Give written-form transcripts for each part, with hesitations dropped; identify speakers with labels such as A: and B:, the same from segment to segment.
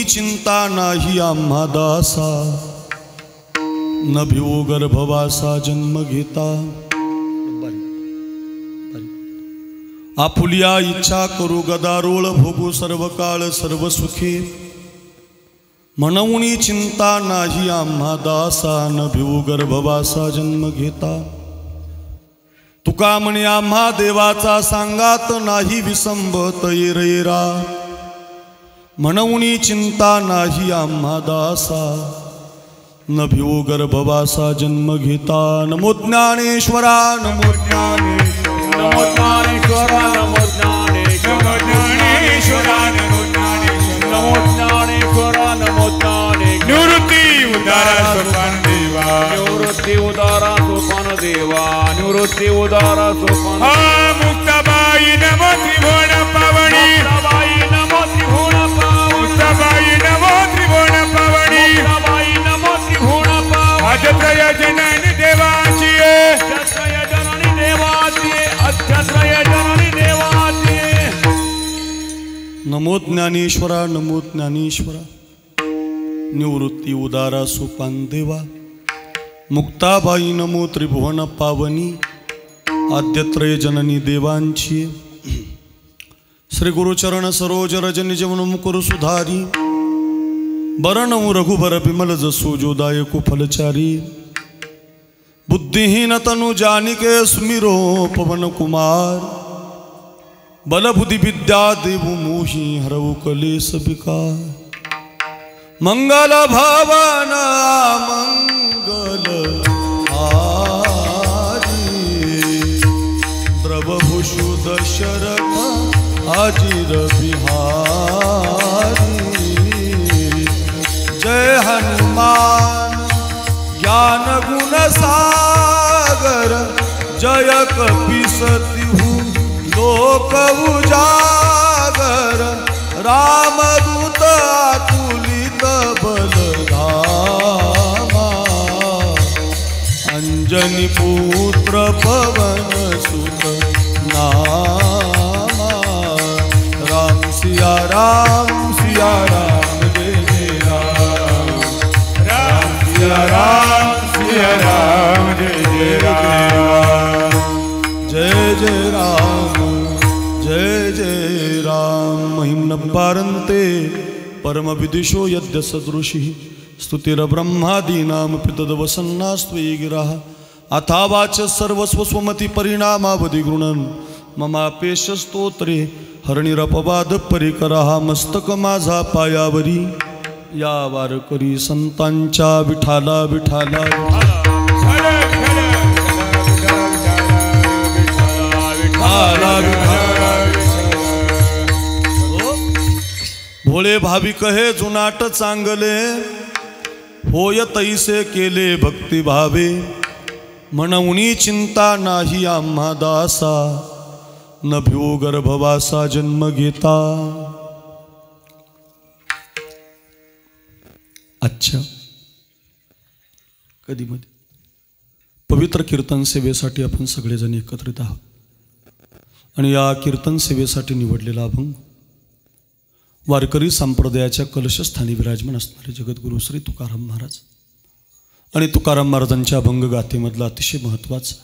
A: चिंता नाही आम्हा दासा, न भिवो गर्भवासा जन्म घेता। आपुलिया इच्छा करू गदारोळ, भोगू सर्व काळ सर्व सुखे। म्हणून चिंता नाही आम्हा दासा, न भिवो गर्भवासा जन्म घेता। तुका म्हणे आम्हा देवाचा सांगात, नाही विसंबत येरा। म्हणून चिंता नाही आम्हा दासा, न भिवो गर्भवासा जन्म घेता। नमो ज्ञानेश्वरा नमो ज्ञानेश्वरा
B: नमो ज्ञानेश्वरा नमो ज्ञानेश्वरा नमो ज्ञानेश्वरा नमो ज्ञानेश्वरा। निवृत्ति उदारा सोपान देवा, निवृत्ति उदारा सोपान देवा, निवृत्ति उदारा सोपान। मुक्ताबाई नमो त्रिभुवन पावनी, मुक्ताबाई नमो त्रिभुवन पावनी, मुक्ताबाई नमो त्रिभुवन पावनी, मुक्ताबाई नमो त्रिभुवन पावनी। अजत्रय जननी देवाची, अजत्रय जननी देवाची, अजत्रय जननी देवाची।
A: नमो ज्ञानेश्वरा नमो ज्ञानेश्वरा। निवृत्ती उदारा सोपान देवा, मुक्ताबाई नमो त्रिभुवन पावनी, आद्यत्रय जननी देवांची। श्री गुरुचरण सरोज रजनी जवन मुकुर सुधारी, बरणऊ रघुबर बिमल जसो जोदायको फलचारी। बुद्धिहीन तनु जानिके सुमिरो पवन कुमार, बल बुद्धि विद्या देवु मोहि हरऊ कलेस विकार। मंगल भवन मंगल हारी, द्रवभूषु दशरथ अजिर बिहारी। जय हनुमान ज्ञान गुण सागर, जय कपीसतिहु लोक उजागर। रामदूत अतुलित बलधामा, अंजनी पुत्र पवन सुत नामा। राम सिया राम जय जय राम,
B: राम सिया राम जय जय राम।
A: जय जय राम जय जय राम। महिम्न पारन्ते परम विदिशो यद्य सदृशि, स्तुतिर ब्रह्मादीनां पितदवसन्नास्त्वयि गिरः। अथावाच सर्वस्व स्वमति परिणामावधि गृणन्, ममापेश स्तोत्रे हरणिरपवाद परिकरः। मस्तक माझा पायावरी, या वारकरी संतांच्या विठाला विठाला। भोळे भाविक हे जुनाट चांगले, होय तैसे केले भक्ती भावे। म्हणून चिंता नाही आम्हा दासा, न भिवो गर्भवासा जन्म घेता। अच्छा, कधी मध्ये पवित्र कीर्तन सेवेसाठी आपण सगळेजण एकत्रित आहोत, आणि या कीर्तन सेवेसाठी निवडलेला अभंग वारकरी संप्रदायाच्या कलशस्थानी विराजमान असणारे जगद्गुरु श्री तुकाराम महाराज आणि तुकाराम महाराजांच्या अभंग गाथेमधला अतिशय महत्त्वाचा,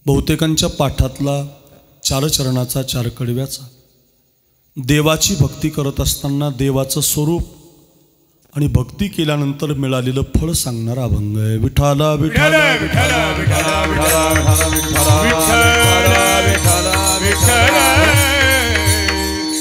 A: बहुतेकांच्या पाठातला चारचरणाचा, चार कडव्याचा, देवाची भक्ती करत असताना देवाचं स्वरूप आणि भक्ती केल्यानंतर मिळालेलं फळ सांगणारा अभंग आहे। विठाला विठाला विठाला विठाला विठाला।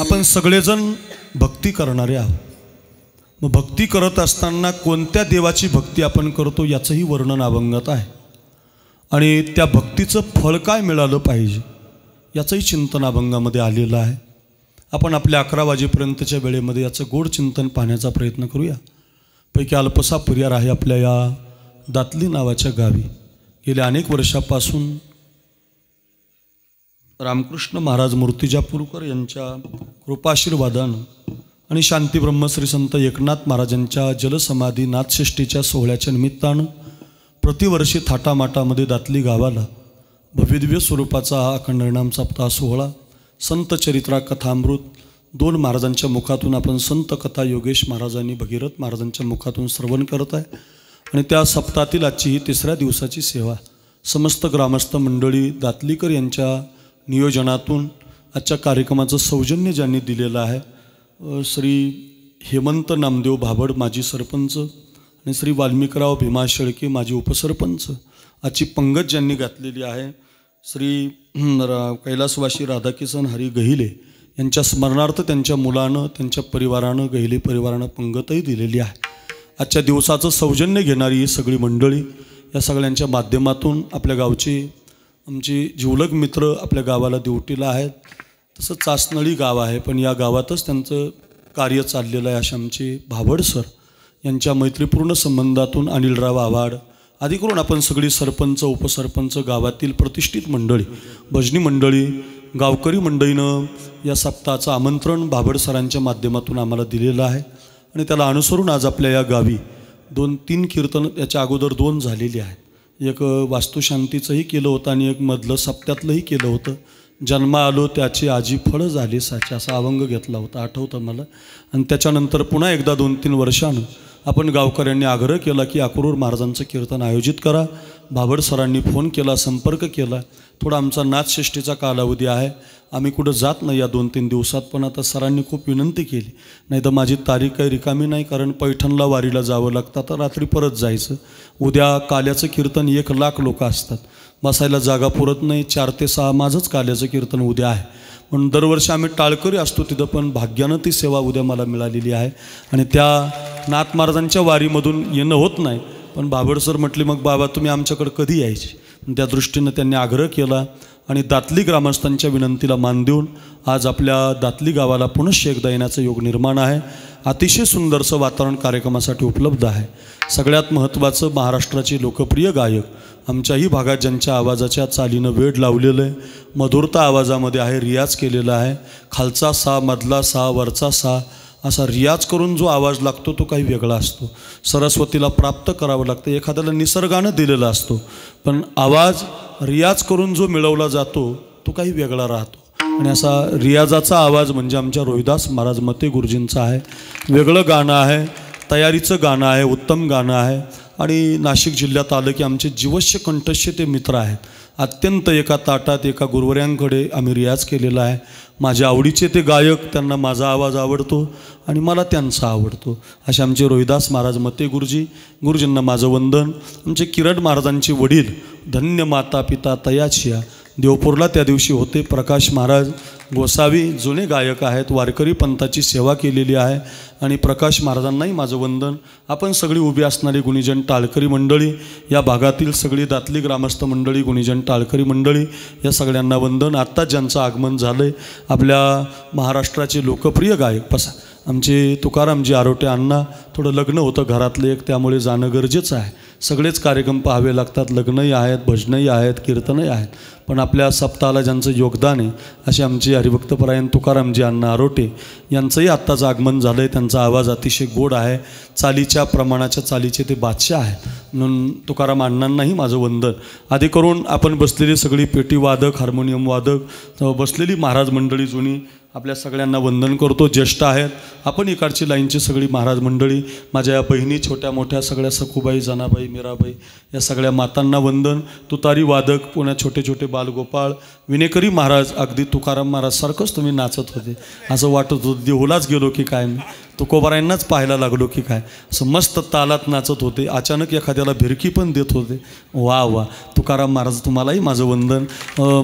A: आपण सगळेजण भक्ती करणारे आहोत, मग भक्ती करत असताना कोणत्या देवाची भक्ती आपण करतो याचंही वर्णन अभंगात आहे, आणि त्या भक्तीचं फळ काय मिळालं पाहिजे याचंही चिंतन अभंगामध्ये आलेलं आहे। आपण आपल्या 11 वाजेपर्यंतच्या वेळेमध्ये याचं गोड चिंतन पाहण्याचा प्रयत्न करूया। पैकी अल्पसा परिवार आहे आपल्या या दातली नावाच्या गावी। गेल्या अनेक वर्षापासून रामकृष्ण महाराज मूर्तिजापूरकर यांच्या कृपाशीर्वादानं आणि शांती ब्रह्मश्री संत एकनाथ महाराजांच्या जलसमाधी नाथषष्ठीच्या सोहळ्याच्या निमित्तानं प्रतिवर्षी थाटामाटामध्ये दातली गावाला भव्यदिव्य स्वरूपाचा हा अखंड हरिनाम सप्ताह सोहळा, संत चरित्रा कथामृत, 2 महाराजांच्या मुखातून आपण संत कथा योगेश महाराजांनी भगीरथ महाराजांच्या मुखातून श्रवण करत आहे आणि त्या सप्ताहातील आजची ही 3ऱ्या दिवसाची सेवा समस्त ग्रामस्थ मंडळी दातलीकर यांच्या नियोजनातून आजच्या कार्यक्रमाचं सौजन्य ज्यांनी दिलेलं आहे श्री हेमंत नामदेव भाबड माजी सरपंच आणि श्री वाल्मिकराव भीमा शेळके माजी उपसरपंच, आजची पंगत ज्यांनी घातलेली आहे श्री कैलासवासी राधाकिसन हरी गहिले यांच्या स्मरणार्थ त्यांच्या मुलानं त्यांच्या परिवारानं गहिले परिवारानं पंगतही दिलेली आहे। आजच्या दिवसाचं सौजन्य घेणारी ही सगळी मंडळी या सगळ्यांच्या माध्यमातून आपल्या गावची आमची जिवलग मित्र आपल्या गावाला ड्युटीला आहेत। तसं चासनळी गाव आहे पण या गावातच त्यांचं कार्य चाललेलं आहे असे आमचे भाबड सर यांच्या मैत्रीपूर्ण संबंधातून अनिलराव आव्हाड आदी करून आपण सगळी सरपंच उपसरपंच गावातील प्रतिष्ठित मंडळी भजनी मंडळी गावकरी मंडळीनं या सप्ताहाचं आमंत्रण भाबड सरांच्या माध्यमातून आम्हाला दिलेलं आहे आणि त्याला अनुसरून आज आपल्या या गावी 2-3 कीर्तन याच्या अगोदर 2 झालेली आहेत। एक वास्तुशांतीचंही केलं होतं आणि एक मधलं सप्त्यातलंही केलं होतं। जन्मा आलो त्याची आजी फळं झाली साची असा अभंग घेतला होता आठवतं मला। आणि त्याच्यानंतर पुन्हा एकदा 2-3 वर्षानं आपण गावकऱ्यांनी आग्रह केला की अक्रूर महाराजांचं कीर्तन आयोजित करा। भाबड सरांनी फोन केला, संपर्क केला। थोडा आमचा नाथषष्ठीचा कालावधी आहे, आम्ही कुठं जात नाही या 2-3 दिवसात, पण आता सरांनी खूप विनंती केली नाही तर माझी तारीख काही रिकामी नाही कारण पैठणला वारीला जावं लागतं तर रात्री परत जायचं। उद्या काल्याचं कीर्तन 1,00,000 लोक असतात, बसायला जागा पुरत नाही। 4 ते 6 माझंच काल्याचं कीर्तन उद्या आहे म्हणून दरवर्षी आम्ही टाळकरी असतो तिथं, पण भाग्यानं ती सेवा उद्या मला मिळालेली आहे आणि त्या नाथ महाराजांच्या वारीमधून येणं होत नाही। पण भाबड सर म्हटले मग बाबा तुम्ही आमच्याकडे कधी यायचे, त्या दृष्टीनं त्यांनी आग्रह केला आणि दातली ग्रामस्थांच्या विनंतीला मान देऊन आज आपल्या दातली गावाला पुनश्च एकदा येण्याचा योग निर्माण आहे। अतिशय सुंदरसं वातावरण कार्यक्रमासाठी उपलब्ध आहे। सगळ्यात महत्त्वाचं महाराष्ट्राचे लोकप्रिय गायक आमच्याही भागात ज्यांच्या आवाजाच्या चालीनं वेड लावलेलं आहे, मधुरता आवाजामध्ये आहे, रियाज केलेला आहे। खालचा सा, मधला सा, वरचा सा असा रियाज करून जो आवाज लागतो तो काही वेगळा असतो। सरस्वतीला प्राप्त करावं लागतं, एखाद्याला निसर्गानं दिलेला असतो, पण आवाज रियाज करून जो मिळवला जातो तो काही वेगळा राहतो आणि असा रियाजाचा आवाज म्हणजे आमच्या रोहिदास महाराज मते गुरुजींचा आहे। वेगळं गाणं आहे, तयारीचं गाणं आहे, उत्तम गाणं आहे आणि नाशिक जिल्ह्यात आलं की आमचे जीवश्य कंठस्य ते मित्र आहेत। अत्यंत एका ताटात एका गुरुवर्यांकडे आम्ही रियाज केलेला आहे। माझ्या आवडीचे ते गायक, त्यांना माझा आवाज आवडतो आणि मला त्यांचा आवडतो असे आमचे रोहिदास महाराज मते गुरुजी, गुरुजींना माझं वंदन। आमचे किरण महाराजांचे वडील धन्य माता पिता तयाचिया देवपूरला त्या दिवशी होते। प्रकाश महाराज गोसावी जुने गायक आहेत, वारकरी पंथाची सेवा केलेली आहे आणि प्रकाश महाराजांनाही माझं वंदन। आपण सगळी उभी असणारी गुणीजन टाळकरी मंडळी, या भागातील सगळी दातली ग्रामस्थ मंडळी, गुणीजन टाळकरी मंडळी, या सगळ्यांना वंदन। आत्ता ज्यांचं आगमन झालं आहे आपल्या महाराष्ट्राचे लोकप्रिय गायक पसा आमचे तुकारामजी आरोटे अण्णा, थोडं लग्न होतं घरातलं एक त्यामुळे जाणं गरजेचं आहे। सगळेच कार्यक्रम पाहावे लागतात, लग्नही आहेत, भजनही आहेत, कीर्तनही आहेत, पण आपल्या सप्ताहाला ज्यांचं योगदान आहे असे आमचे हरिभक्तपरायण तुकारामजी अण्णा आरोटे यांचंही आत्ताचं आगमन झालं आहे। त्यांचा आवाज अतिशय गोड आहे, चालीच्या प्रमाणाच्या चालीचे ते बादशाह आहेत म्हणून तुकाराम अण्णांनाही माझं वंदन। आधी करून आपण बसलेली सगळी पेटी वादक, हार्मोनियम वादक, बसलेली महाराज मंडळी जुनी आपल्या सगळ्यांना वंदन करतो। ज्येष्ठ आहेत आपण इकडची लाईनची सगळी महाराज मंडळी, माझ्या या बहिणी छोट्या मोठ्या सगळ्या सखूबाई, जनाबाई, मीराबाई या सगळ्या मातांना वंदन। तुतारी वादक, पुन्हा छोटे छोटे बालगोपाळ, विनेकरी महाराज, अगदी तुकाराम महाराज सारखंच तुम्ही नाचत होते, असं वाटत होतं देहूलाच गेलो की काय, तुकोबारायांनाच पाहायला लागलो की काय, असं मस्त तालात नाचत होते। अचानक एखाद्याला भिरकी पण देत होते। वा वा, तुकाराम महाराज तुम्हालाही माझं वंदन।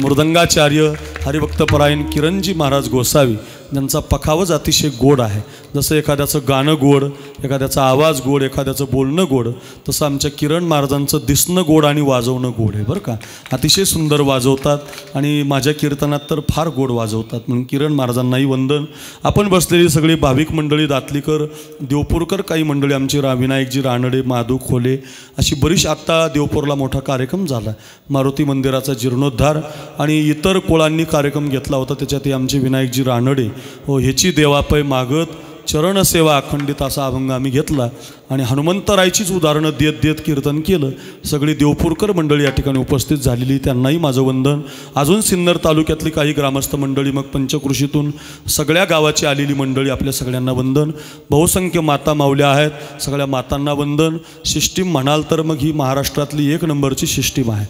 A: मृदंगाचार्य हरिभक्तपरायण किरणजी महाराज गोसावी ज्यांचा पखावज अतिशय गोड आहे, जसं एखाद्याचं गाणं गोड, एखाद्याचा आवाज गोड, एखाद्याचं बोलणं गोड, तसं आमच्या किरण महाराजांचं दिसणं गोड आणि वाजवणं गोड आहे बरं का। अतिशय सुंदर वाजवतात आणि माझ्या कीर्तनात तर फार गोड वाजवतात म्हणून किरण महाराजांनाही वंदन। आपण बसलेली सगळी भाविक मंडळी, दातलीकर, देवपूरकर, काही मंडळी आमची विनायकजी रानडे, माधू खोले अशी बरीच। आत्ता देवपूरला मोठा कार्यक्रम झाला, मारुती मंदिराचा जीर्णोद्धार आणि इतर कोळांनी कार्यक्रम घेतला होता, त्याच्यातही आमचे विनायकजी रानडे हो ह्याची देवापय मागत चरणसेवा अखंडित असा अभंग आम्ही घेतला आणि हनुमंतरायचीच उदाहरणं देत देत कीर्तन केलं. सगळी देवपूरकर मंडळी या ठिकाणी उपस्थित झालेली, त्यांनाही माझं वंदन. अजून सिन्नर तालुक्यातली काही ग्रामस्थ मंडळी, मग पंचकृषीतून सगळ्या गावाची आलेली मंडळी, आपल्या सगळ्यांना वंदन. बहुसंख्य माता माऊल्या आहेत, सगळ्या मातांना वंदन. सिस्टीम म्हणाल तर मग ही महाराष्ट्रातली 1 नंबरची सिस्टीम आहे.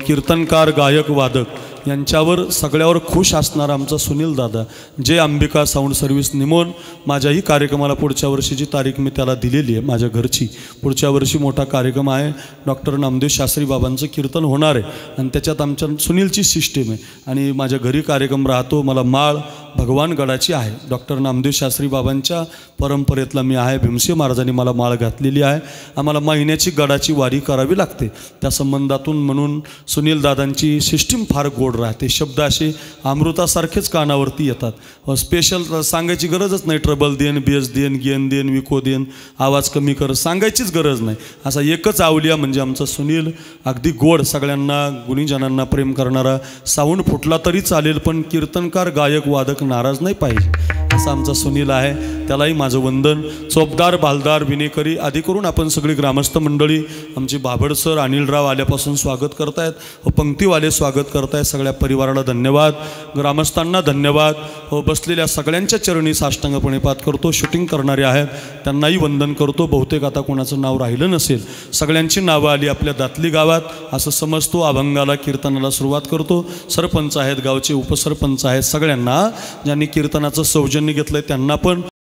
A: कीर्तनकार, गायक, वादक यांच्यावर सगळ्यावर खुश असणारा आमचा सुनील दादा, जे अंबिका साऊंड सर्व्हिस निमोन. माझ्याही कार्यक्रमाला पुढच्या वर्षीची तारीख मी त्याला दिलेली आहे, माझ्या घरची. पुढच्या वर्षी मोठा कार्यक्रम आहे, डॉक्टर नामदेव शास्त्री बाबांचं कीर्तन होणार आहे आणि त्याच्यात आमच्या सुनीलची सिस्टीम आहे. आणि माझ्या घरी कार्यक्रम राहतो. मला माळ भगवान गडाची आहे, डॉक्टर नामदेव शास्त्री बाबांच्या परंपरेतला मी आहे. भीमसेन महाराजांनी मला माळ घातलेली आहे. आम्हाला महिन्याची गडाची वारी करावी लागते, त्या संबंधातून म्हणून सुनील दादांची सिस्टीम फार गोड राहते. शब्द असे अमृतासारखेच कानावरती येतात. स्पेशल सांगायची गरजच नाही. Treble then, bass then, gain then, विको देन, आवाज कमी कर, सांगायचीच गरज नाही. असा एकच आवलिया म्हणजे आमचा सुनील. अगदी गोड, सगळ्यांना गुणीजनांना प्रेम करणारा. साऊंड फुटला तरी चालेल पण कीर्तनकार, गायक, वादक नाराज नाही पाहिजे, असा आमचा सुनील आहे. त्यालाही माझं वंदन. चोपदार, बालदार, विनेकरी आदी करून आपण सगळी ग्रामस्थ मंडळी, आमची बाभड सर, अनिलराव आल्यापासून स्वागत करतायत, पंक्तीवाले स्वागत करतायत. सगळ्या परिवाराला धन्यवाद, ग्रामस्थांना धन्यवाद. बसलेल्या सगळ्यांच्या चरणी साष्टांगपणे पात करतो. शूटिंग करणारे आहेत त्यांनाही वंदन करतो. बहुतेक आता कोणाचं नाव राहिलं नसेल, सगळ्यांची नावं आली आपल्या दातली गावात असं समजतो. अभंगाला, कीर्तनाला सुरुवात करतो. सरपंच आहेत गावचे, उपसरपंच आहेत, सगळ्यांना ज्यांनी कीर्तनाचं सौजन्य घेतलंय त्यांना पण